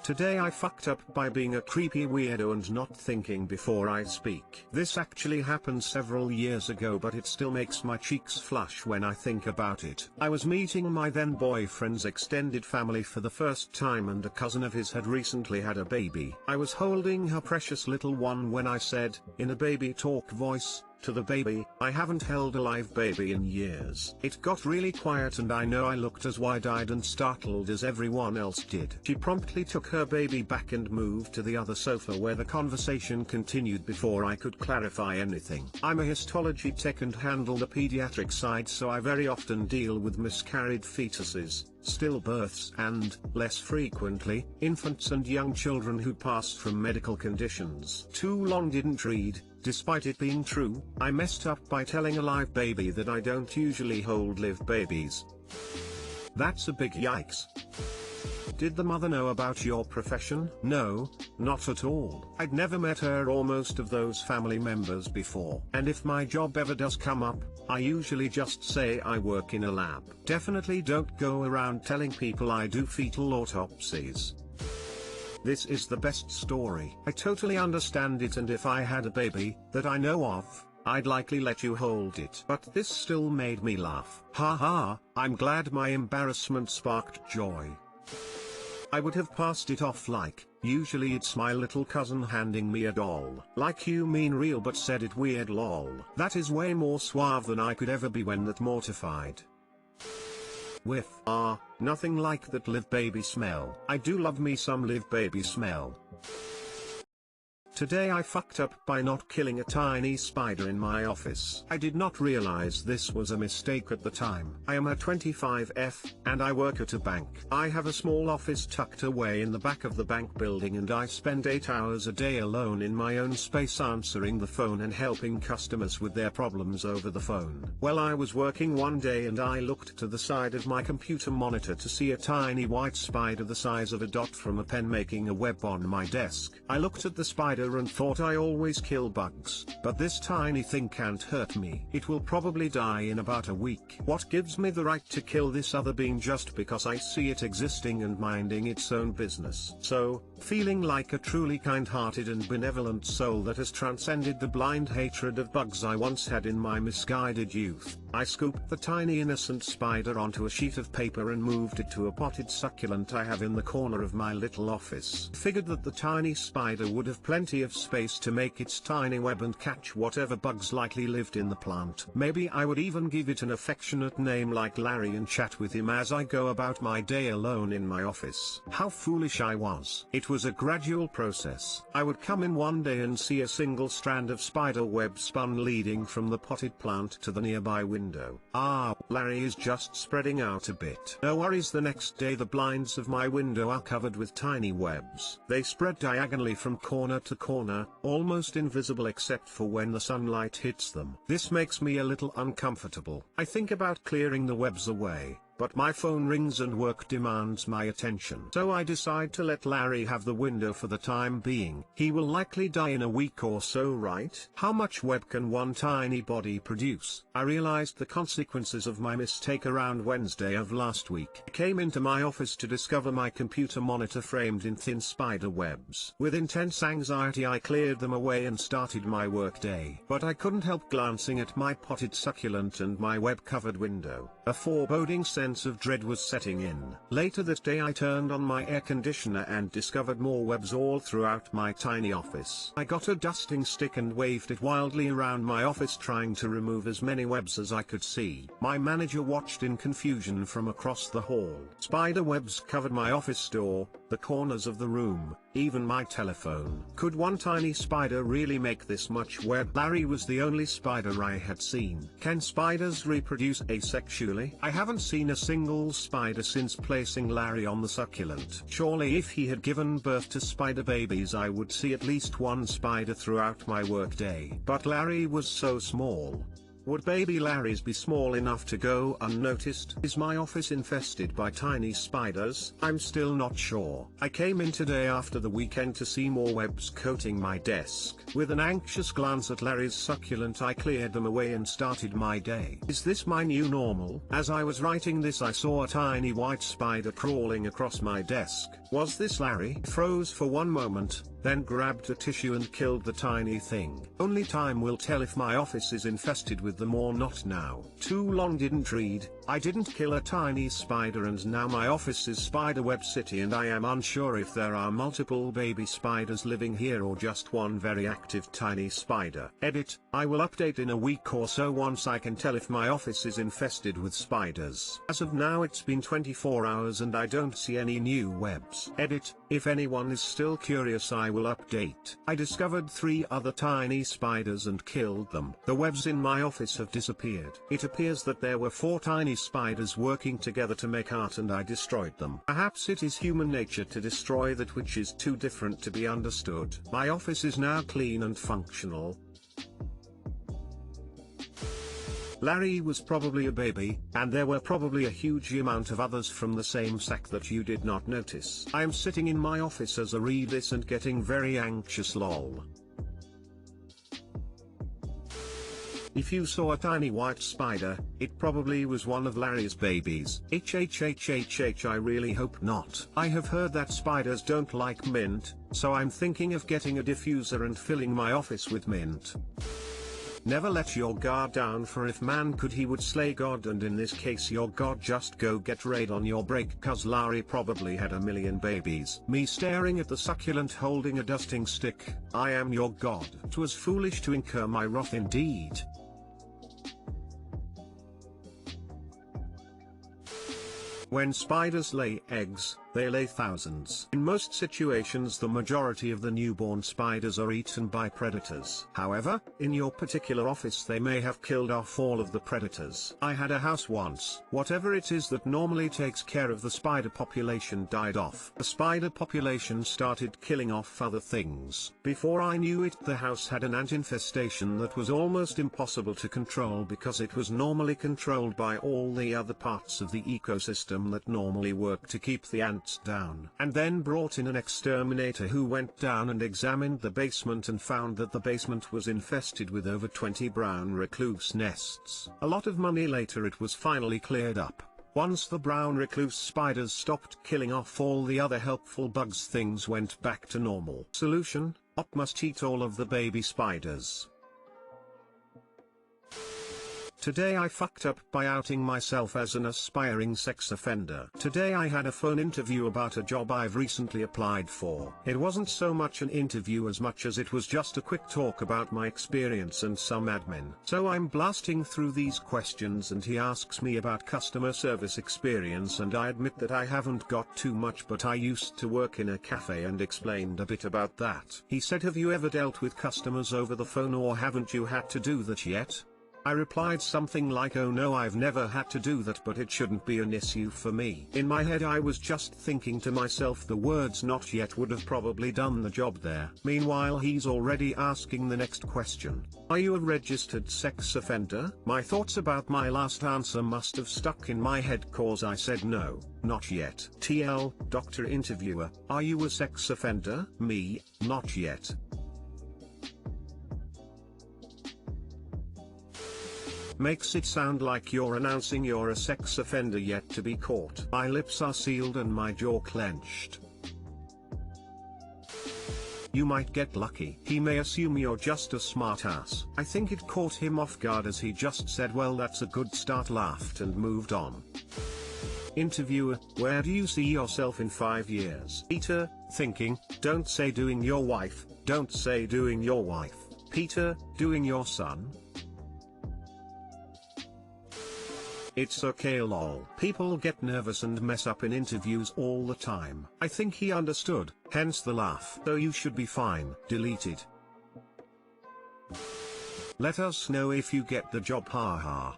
Today I fucked up by being a creepy weirdo and not thinking before I speak. This actually happened several years ago, but it still makes my cheeks flush when I think about it. I was meeting my then boyfriend's extended family for the first time, and a cousin of his had recently had a baby. I was holding her precious little one when I said, in a baby talk voice, to the baby, "I haven't held a live baby in years." It got really quiet and I know I looked as wide-eyed and startled as everyone else did. She promptly took her baby back and moved to the other sofa where the conversation continued before I could clarify anything. I'm a histology tech and handle the pediatric side, so I very often deal with miscarried fetuses, stillbirths and, less frequently, infants and young children who pass from medical conditions. Too long didn't read. Despite it being true, I messed up by telling a live baby that I don't usually hold live babies. That's a big yikes. Did the mother know about your profession? No, not at all. I'd never met her or most of those family members before. And if my job ever does come up, I usually just say I work in a lab. Definitely don't go around telling people I do fetal autopsies. This is the best story. I totally understand it, and if I had a baby, that I know of, I'd likely let you hold it. But this still made me laugh. Haha, I'm glad my embarrassment sparked joy. I would have passed it off like, usually it's my little cousin handing me a doll. Like you mean real, but said it weird lol. That is way more suave than I could ever be when that mortified. Whiff. Nothing like that live baby smell. I do love me some live baby smell. Today I fucked up by not killing a tiny spider in my office. I did not realize this was a mistake at the time. I am a 25F, and I work at a bank. I have a small office tucked away in the back of the bank building, and I spend 8 hours a day alone in my own space answering the phone and helping customers with their problems over the phone. Well, I was working one day and I looked to the side of my computer monitor to see a tiny white spider the size of a dot from a pen making a web on my desk. I looked at the spider and thought I always kill bugs, but this tiny thing can't hurt me. It will probably die in about a week. What gives me the right to kill this other being just because I see it existing and minding its own business? So, feeling like a truly kind-hearted and benevolent soul that has transcended the blind hatred of bugs I once had in my misguided youth, I scooped the tiny innocent spider onto a sheet of paper and moved it to a potted succulent I have in the corner of my little office. Figured that the tiny spider would have plenty of space to make its tiny web and catch whatever bugs likely lived in the plant. Maybe I would even give it an affectionate name like Larry and chat with him as I go about my day alone in my office. How foolish I was. It was a gradual process. I would come in one day and see a single strand of spider web spun leading from the potted plant to the nearby window. Larry is just spreading out a bit. No worries. The next day the blinds of my window are covered with tiny webs. They spread diagonally from corner to corner, almost invisible except for when the sunlight hits them. This makes me a little uncomfortable. I think about clearing the webs away, but my phone rings and work demands my attention. So I decide to let Larry have the window for the time being. He will likely die in a week or so, right? How much web can one tiny body produce? I realized the consequences of my mistake around Wednesday of last week. I came into my office to discover my computer monitor framed in thin spider webs. With intense anxiety I cleared them away and started my work day. But I couldn't help glancing at my potted succulent and my web-covered window. A foreboding sense of dread was setting in. Later that day I turned on my air conditioner and discovered more webs all throughout my tiny office. I got a dusting stick and waved it wildly around my office, trying to remove as many webs as I could see. My manager watched in confusion from across the hall. Spider webs covered my office door, the corners of the room, even my telephone. Could one tiny spider really make this much web? Larry was the only spider I had seen. Can spiders reproduce asexually? I haven't seen a single spider since placing Larry on the succulent. Surely if he had given birth to spider babies I would see at least one spider throughout my workday. But Larry was so small. Would baby Larrys be small enough to go unnoticed? Is my office infested by tiny spiders? I'm still not sure. I came in today after the weekend to see more webs coating my desk. With an anxious glance at Larry's succulent I cleared them away and started my day. Is this my new normal? As I was writing this I saw a tiny white spider crawling across my desk. Was this Larry? Froze for one moment, then grabbed a tissue and killed the tiny thing. Only time will tell if my office is infested with them or not now. Too long didn't read. I didn't kill a tiny spider and now my office is Spiderweb City and I am unsure if there are multiple baby spiders living here or just one very active tiny spider. Edit, I will update in a week or so once I can tell if my office is infested with spiders. As of now it's been 24 hours and I don't see any new webs. Edit, if anyone is still curious I will update. I discovered 3 other tiny spiders and killed them. The webs in my office have disappeared. It appears that there were 4 tiny spiders working together to make art and I destroyed them. Perhaps it is human nature to destroy that which is too different to be understood. My office is now clean and functional. Larry was probably a baby, and there were probably a huge amount of others from the same sack that you did not notice. I am sitting in my office as I read this and getting very anxious lol. If you saw a tiny white spider, it probably was one of Larry's babies. I really hope not. I have heard that spiders don't like mint, so I'm thinking of getting a diffuser and filling my office with mint. Never let your guard down, for if man could he would slay God, and in this case your God just go get raid on your break, cause Larry probably had a million babies. Me staring at the succulent holding a dusting stick, I am your God. 'Twas foolish to incur my wrath indeed. When spiders lay eggs, they lay thousands. In most situations the majority of the newborn spiders are eaten by predators. However, in your particular office they may have killed off all of the predators. I had a house once. Whatever it is that normally takes care of the spider population died off. The spider population started killing off other things. Before I knew it, the house had an ant infestation that was almost impossible to control because it was normally controlled by all the other parts of the ecosystem that normally work to keep the ants down. And then brought in an exterminator who went down and examined the basement and found that the basement was infested with over 20 brown recluse nests. A lot of money later it was finally cleared up. Once the brown recluse spiders stopped killing off all the other helpful bugs, things went back to normal. Solution: Op must eat all of the baby spiders. Today I fucked up by outing myself as an aspiring sex offender. Today I had a phone interview about a job I've recently applied for. It wasn't so much an interview as much as it was just a quick talk about my experience and some admin. So I'm blasting through these questions and he asks me about customer service experience, and I admit that I haven't got too much, but I used to work in a cafe and explained a bit about that. He said, have you ever dealt with customers over the phone, or haven't you had to do that yet? I replied something like, oh no, I've never had to do that, but it shouldn't be an issue for me. In my head I was just thinking to myself the words not yet would have probably done the job there. Meanwhile he's already asking the next question. Are you a registered sex offender? My thoughts about my last answer must have stuck in my head cause I said no, not yet. TL, Dr. Interviewer, are you a sex offender? Me, not yet. Makes it sound like you're announcing you're a sex offender yet to be caught. My lips are sealed and my jaw clenched. You might get lucky. He may assume you're just a smartass. I think it caught him off guard as he just said, well, that's a good start, laughed and moved on. Interviewer, where do you see yourself in 5 years? Peter, thinking, don't say doing your wife, don't say doing your wife. Peter, doing your son? It's okay lol. People get nervous and mess up in interviews all the time. I think he understood, hence the laugh. So you should be fine. Deleted. Let us know if you get the job, haha.